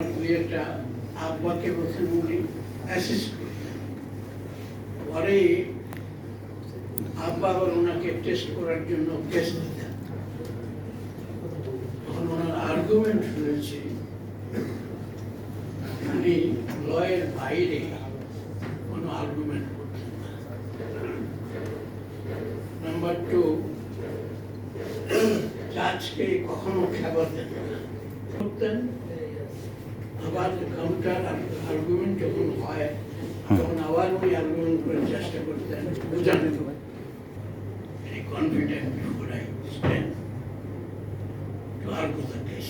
একটা আব্বাকে বলছেন উনি অ্যাসিস্ট করতেন, পরে আব্বা আবার ওনাকে টেস্ট করার জন্য টেস্ট দিতেন। তখন ওনার আর্গুমেন্ট রয়েছে উনি লয়ের বাইরে কোনো আর্গুমেন্ট করতেন না। নাম্বার 2, জাজকে কখনো খাবার দেন না করতেন। আবার কাউন্টার আর্গুমেন্ট যখন হয় তখন আবার উনি আর্গুমেন্ট করার চেষ্টা করতেন, বোঝানো confident before I stand two argue the case.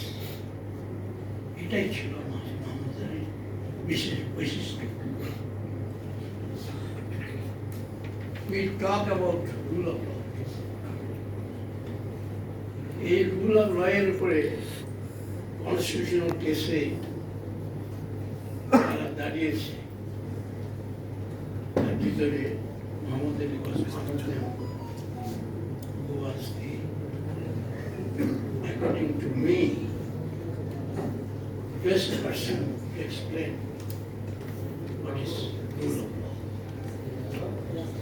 এটাই ছিল আমাদের বিশেষ বৈশিষ্ট্য। We talk about rule of law. এই রুল অফ ল এর উপরে কনস্টিটিউশনাল কেসে তারা দাঁড়িয়েছে। তার ভিতরে Mohammad Ali who was the, according to me, best person to explain what is rule of law.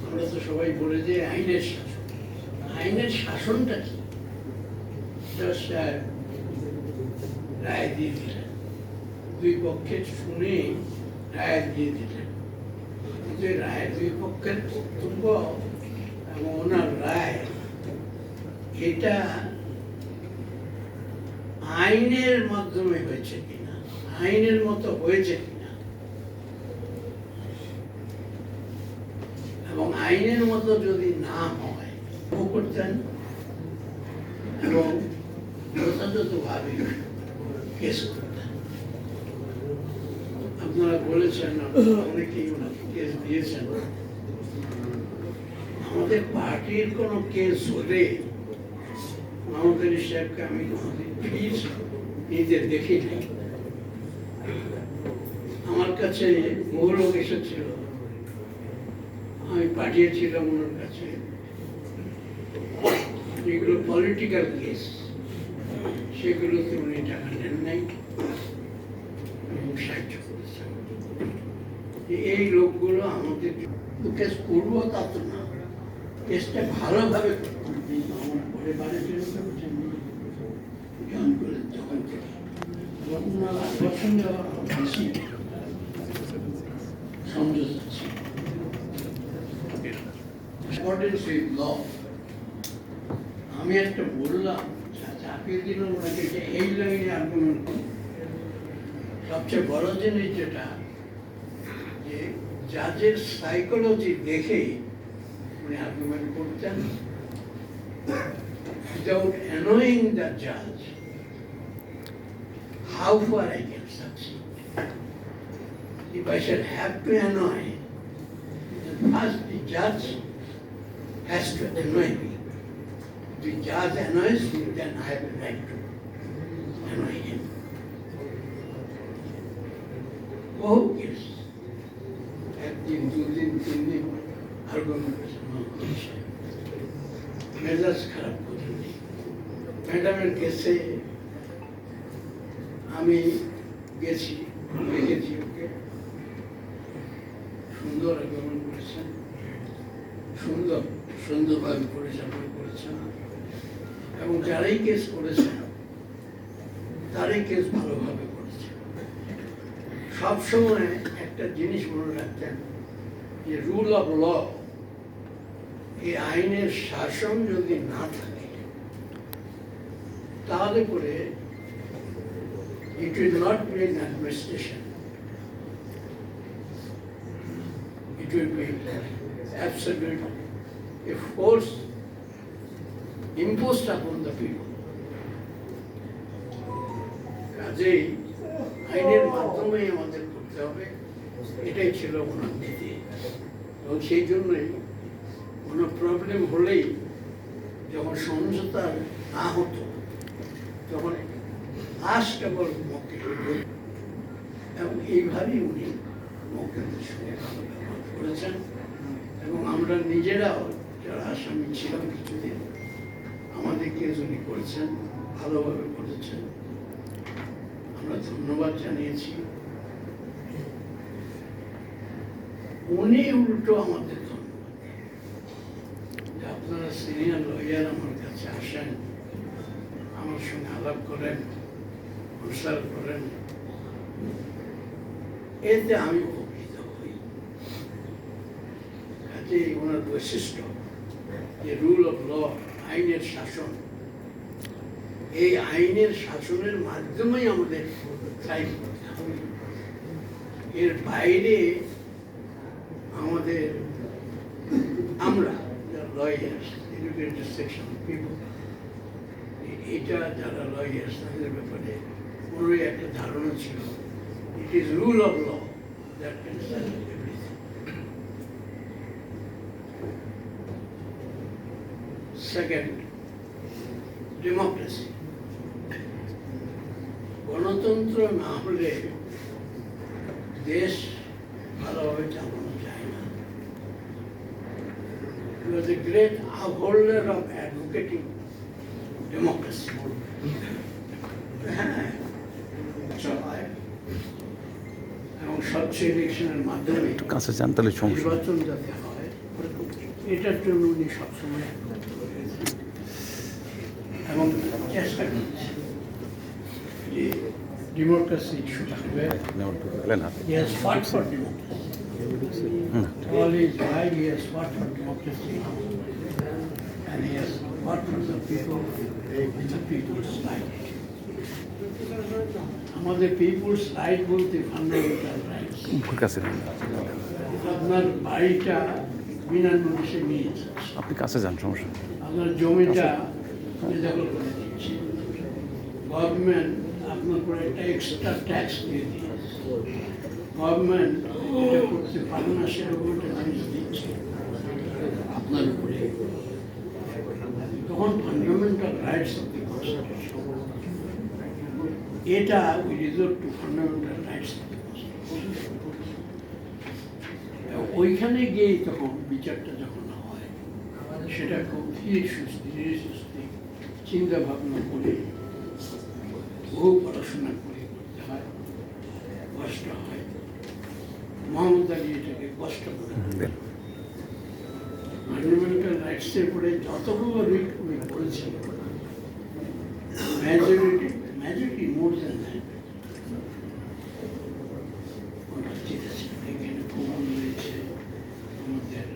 আমরা তো সবাই বলে যে আইনের শাসন। আইনের শাসনটা কি? রায় দিয়ে দিলেন, দুই পক্ষের শুনে রায় দিয়ে দিলেন। যে রায় দুই পক্ষের বক্তব্য এবং ওনার রায়, এটা আইনের মাধ্যমে হয়েছে কিনা, আইনের মতো হয়েছে কিনা, এবং আইনের মতো যদি না হয় করতেন এবং যথাযথভাবে কেস করতেন। আপনারা বলেছেন অনেকেই ওনাকে কেস দিয়েছেন। আমাদের পার্টির কোনো কেস হলে মোহাম্মদ আলী সাহেবকে আমি প্লিজ নিজে দেখি নাই। আমার কাছে বহু লোক এসেছিল, আমি পাঠিয়েছিলাম ওনার কাছে। যেগুলো পলিটিক্যাল কেস সেগুলোতে উনি টাকা নেন নাই এবং সাহায্য করেছেন। এই লোকগুলো আমাদের কেস করবো তা তো না, কেসটা ভালোভাবে আমার পরিবারের জন্য যখন থেকে পছন্দ বেশি সমঝোতা ছিল। আমি একটা বললাম, চাপিয়ে দিলাম ওনাকে যে এই লাইনে আর্গুমেন্ট করুন। সবচেয়ে বড় জিনিস যেটা, যে জাজের সাইকোলজি দেখে উনি আর্গুমেন্ট করতেন without annoying the judge. How far I can succeed? If I shall have to annoy, then first the judge has to annoy me. If the judge annoys me, then I have the right to annoy him. বহু case, একদিন, দুদিন, 3 দিন argument মেজাজ খারাপ করে দিই। ম্যাডামের কেসে আমি গেছি, দেখেছি ওকে সুন্দর আর্গুমেন্ট করেছেন, সুন্দরভাবে পরিচালনা করেছেন, এবং যারাই কেস করেছেন তারাই কেস ভালোভাবে করেছেন। সবসময় একটা জিনিস মনে রাখতেন যে রুল অফ ল, এই আইনের শাসন যদি না থাকে তাহলে পরে it will not be an administration, it will be absolute a force imposed upon the people. কাজেই আইনের মাধ্যমে আমাদের করতে হবে, এটাই ছিল ওনার নীতি। এবং সেই জন্যই কোনো প্রবলেম হলেই যখন সমঝোতা না হতো তখন লাস্ট আবার মক্কেল এবং এইভাবেই উনি মক্কেলদের সঙ্গে ভালো ব্যবহার করেছেন। এবং আমরা নিজেরাও যারা আসামি ছিলাম কিছুদিন, আমাদের কেস উনি করেছেন, ভালোভাবে করেছেন। আমরা ধন্যবাদ জানিয়েছি। উনি উল্টো আমাদের ধন্যবাদ, যে আপনারা সিনিয়র লয়ার আমার কাছে আসেন, আমার সঙ্গে আলাপ করেন, কনসাল্ট করেন, এতে আমি উপকৃত হই। কাজে ওনার বৈশিষ্ট্য যে রুল অফ ল, আইনের শাসন, এই আইনের শাসনের মাধ্যমেই আমাদের থ্রাইভ করতে হবে। এর বাইরে আমাদের আমরা লয়ার্স, এডুকেটেড সেকশন পিপল, এটা যারা লয়ার্স তাদের ব্যাপারে ওনারই একটা ধারণা ছিল, it is rule of law that can settle everything. Second, democracy. গণতন্ত্র না হলে দেশ ভালোভাবে চালানো যায় না। He was a great upholder of advocating democracy. এবং স্বচ্ছ ইলেকশনের মাধ্যমে কাছে যান তাহলে সমস্যা। নির্বাচন যাতে হয়, এটার জন্য উনি সবসময় এবং চেষ্টা করছেন যে ডেমোক্রেসি শুড হবে। He has fought for democracy. All his life he has fought for democracy, and he has fought for the people with the people's right. আমাদের পিপুলস রাইট বলতে ফান্ডামেন্টাল রাইটস। আপনার বাড়িটা বিনা নোটিশে নিয়ে যাচ্ছে, আপনি কাছে যান, সমস্যা। আপনার জমিটা দখল করে দিচ্ছে, গভর্নমেন্ট আপনার উপরে একটা এক্সট্রা ট্যাক্স দিয়ে দিচ্ছে, গভর্নমেন্ট এটা করতে পারে না সেরকম একটা জিনিস দিচ্ছে আপনার উপরে। তখন fundamental rights of the constitution, এটা we resort to fundamental rights of the constitution. ওইখানে গিয়ে তখন বিচারটা যখন হয়, সেটা খুব ধীরে সুস্থে চিন্তা ভাবনা করে, বহু পড়াশোনা করে করতে হয়, কষ্ট হয়। মোহাম্মদ আলী এটাকে কষ্ট করে ফান্ডামেন্টাল রাইটসের উপরে যতগুলো রিট উনি করেছেন, মেজরিটি মোর দ্যান দ্যাট ওরা জিতেছেন। এখানে প্রমাণ রয়েছে আমাদের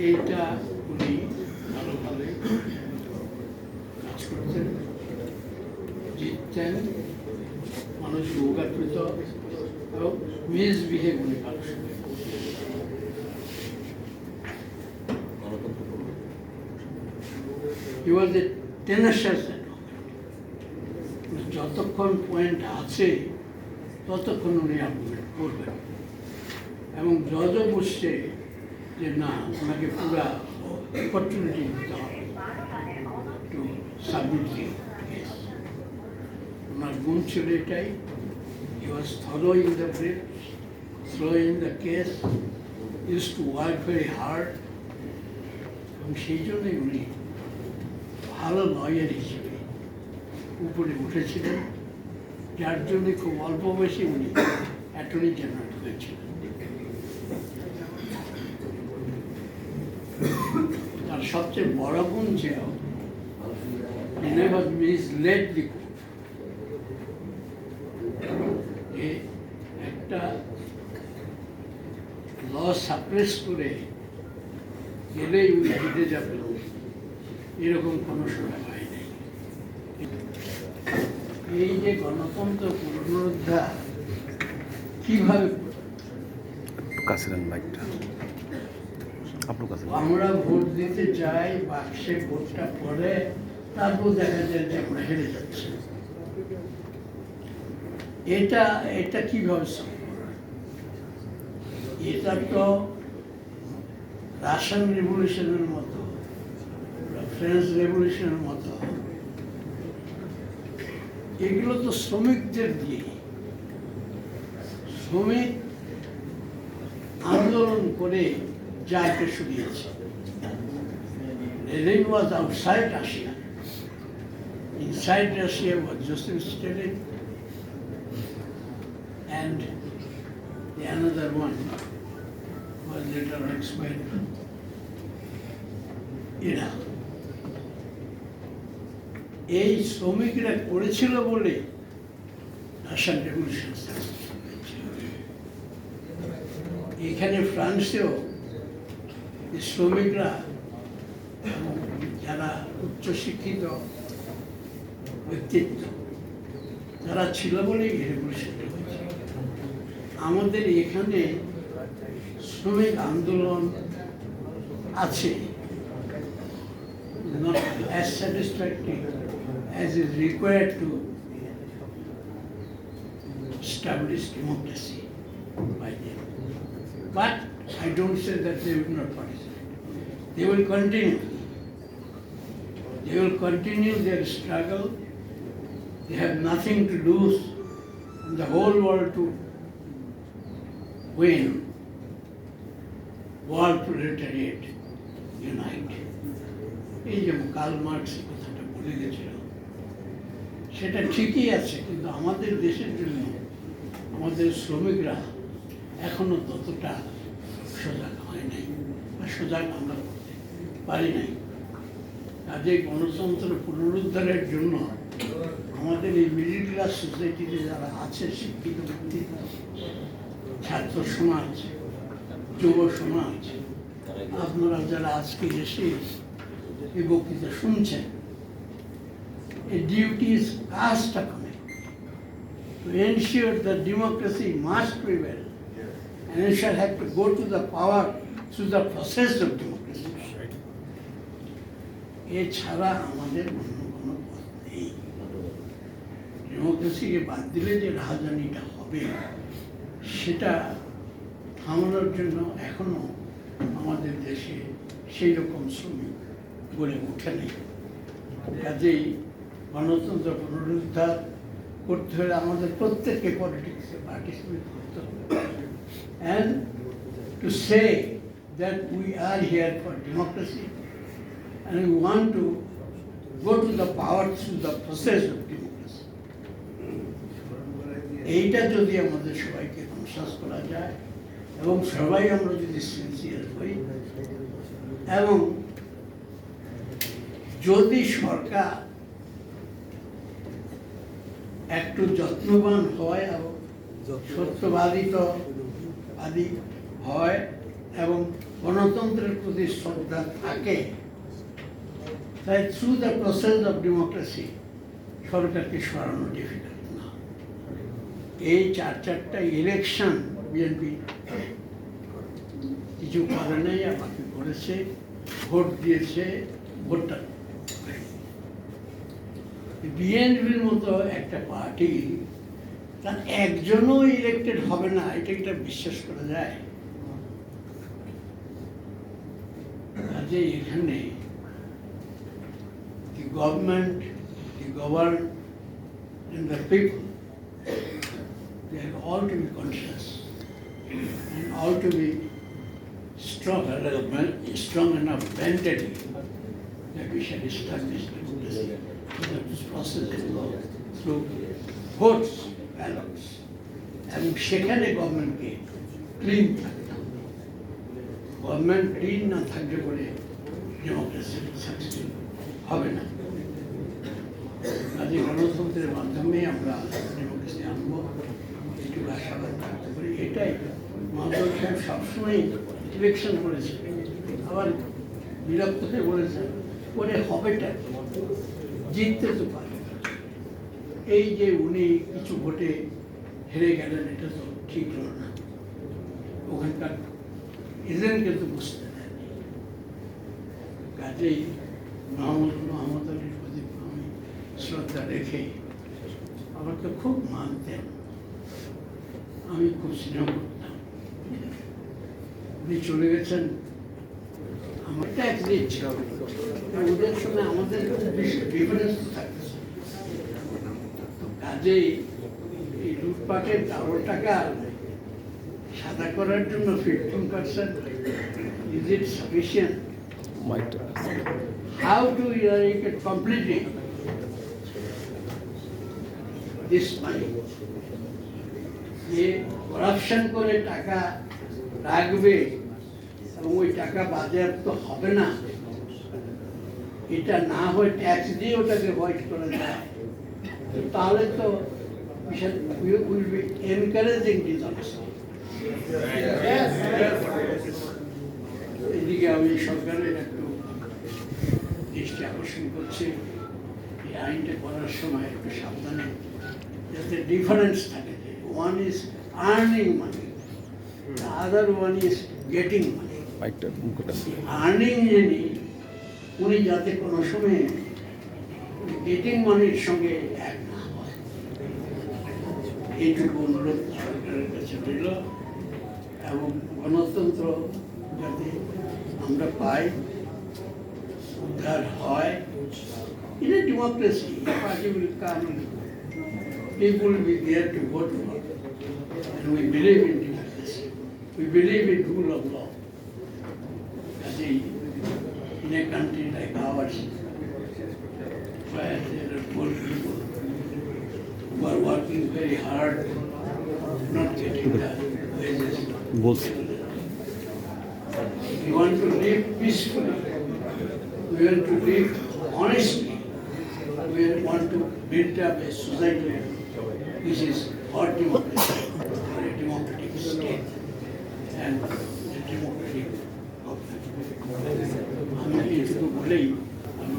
এইটা উনি ভালোভাবে কাজ করতেন, জিততেন, মানুষ উপকারিত এবং মিসবিহেভ উনি কারোর সঙ্গে করতেন। He was a tenacious advocate. যতক্ষণ পয়েন্ট আছে ততক্ষণ উনি আর্গুমেন্ট করবেন, এবং জজও বুঝছে যে না, ওনাকে পুরা অপরচুনিটি দিতে হবে টু সাবমিট দি কেস। ওনার গুণ ছিল এটাই, he was thorough in the briefs, through in the case, use to work very hard, এবং সেই জন্যই উনি ভালো লয়ার হিসেবে উপরে উঠেছিলেন, যার জন্য খুব অল্প বয়সে উনি অ্যাটর্নি জেনারেল হয়েছিলেন। তার সবচেয়ে বড় গুণ ছিল he never misled the court. একটা ল সাপ্রেস করে গেলেই উনি জিতে যাবেন, এরকম কোনো সময় হয়নি। এই যে গণতন্ত্র পুনরুদ্ধার কিভাবে, আমরা ভোট দিতে যাই, বাক্সে ভোটটা পড়ে, তারপর দেখা যায় যে আমরা হেরে যাচ্ছি। এটা কিভাবে সম্ভব? এটা তো রাশিয়ান রেভলিউশনের মতো, ফ্রেঞ্চ রেভলিউশনের মতো, এগুলো তো শ্রমিকদের দিয়ে, শ্রমিক আন্দোলন করে জারকে সরিয়েছে। Lenin was outside Russia. Inside Russia was Joseph Stalin, and the another one was later on expired. এরা এই শ্রমিকরা করেছিল বলে রাশিয়ান রেভলিউশন এখানে ফ্রান্সেও এই শ্রমিকরা যারা উচ্চশিক্ষিত ব্যক্তিত্ব যারা ছিল বলেই রেভলিউশনটা হয়েছে। আমাদের এখানে শ্রমিক আন্দোলন আছে, not as satisfactory as is required to establish democracy by them. But I don't say that they will not participate. They will continue. They will continue their struggle. They have nothing to lose in the whole world to win. World proletariat unite. এই যে Karl Marx কথাটা বলে গেছিল সেটা ঠিকই আছে, কিন্তু আমাদের দেশের জন্য আমাদের শ্রমিকরা এখনো ততটা সজাগ হয় নাই বা সজাগ আমরা করতে পারি নাই। কাজে গণতন্ত্র পুনরুদ্ধারের জন্য আমাদের এই মিডিল ক্লাস সোসাইটিতে যারা আছে, শিক্ষিত ব্যক্তিত্ব, ছাত্র সমাজ, যুব সমাজ, আপনারা যারা আজকে এসে এই বক্তৃতা শুনছেন, a duty is cast upon it to ensure that democracy must prevail, and it shall have to go to the power through the process of democracy. এছাড়া আমাদের অন্য কোনো পথ নেই। ডেমোক্রেসিকে বাদ দিলে যে রাজধানীটা হবে সেটা থামানোর জন্য এখনো আমাদের দেশে সেই রকম শ্রমিক গড়ে ওঠে নেই। কাজেই গণতন্ত্র পুনরুদ্ধার করতে হলে আমাদের প্রত্যেককে পলিটিক্সে পার্টিসিপেট করতে হবে, and to say that we are here for democracy and we want to go to the power through the process of democracy. এইটা যদি আমাদের সবাইকে কনসাস করা যায় এবং সবাই আমরা যদি সিনসিয়ার হই এবং যদি সরকার একটু যত্নবান হয় এবং সত্যবাদী হয় এবং গণতন্ত্রের প্রতি শ্রদ্ধা থাকে, তাই through the process of democracy সরকারকে সরানো ডিফিকাল্ট না। এই চারটা ইলেকশন বিএনপি কিছু করে নাই, আর বাকি করেছে, ভোট দিয়েছে, ভোটটা বিএনপির মতো একটা পার্টি তার একজনও ইলেক্টেড হবে না, এটা একটা বিশ্বাস করা যায়? কাজে এখানে the government, the governed, and the people, they are all to be conscious and all to be strong enough mentally that we shall establish democracy. So that this process will go through votes, ballots, and সেখানে গভর্নমেন্টকে clean থাকতে হবে। Government clean না থাকলে পরে democracy successful হবে না। কাজে গণতন্ত্রের মাধ্যমে আমরা ডেমোক্রেসি আনবো, এটুকু আশাবাদ থাকতে পারি। এটাই মহাদেব সাহেব সবসময় ইলেকশন করেছে, আবার বিরক্ত হয়ে বলেছে পরে হবেটা জিততে তো পারে। এই যে উনি কিছু ভোটে হেরে গেলেন, এটা তো ঠিক হলো না। ওখানকার এজেন্টকে তো বুঝতে দেয়নি। কাজেই মোহাম্মদ আলীর প্রতি আমি শ্রদ্ধা রেখে আমাকে খুব মানতেন, আমি খুব স্নেহ করতাম। উনি চলে গেছেন, আমার ট্যাক্স দিচ্ছে, ওদের সঙ্গে আমাদের ডিফারেন্স থাকতেছে। তো কাজেই এই লুটপাটের 12 টাকা সাদা করার জন্য 15% Is it sufficient? মাইকটা How to eradicate completely this money? যে করাপশন করে টাকা রাখবে এবং ওই টাকা বাজেয়াপ্ত হবে না, এটা না হয় ট্যাক্স দিয়ে ওটাকে ভয়েড করে দেয়, তাহলে তো উইল বি এনকারেজিং ডিসঅনেস্টি। এদিকে আমি সরকারের একটু দৃষ্টি আকর্ষণ করছি, এই আইনটা করার সময় একটু সাবধানে যাতে ডিফারেন্স থাকে, যে one is earning money, the other one is getting money. মাইকটা মুখটা আর্নিং যিনি, উনি যাতে কোনো সময় গেটিং মানির সঙ্গে এক না হয়, এইটুকু অনুরোধ সরকারের কাছে রইল। এবং গণতন্ত্র যাতে আমরা পাই, উদ্ধার হয়। In a democracy, the party will come, people will be there to vote for, and we believe in democracy. We believe in rule of law. As in a country like ours, where there are poor people who are working very hard, not getting the wages. বলছি We want to live peacefully. We want to live honestly. We want to build up a society which is for democracy, for a democratic state and a democratic government. আমি এইটুকু বলেই আমি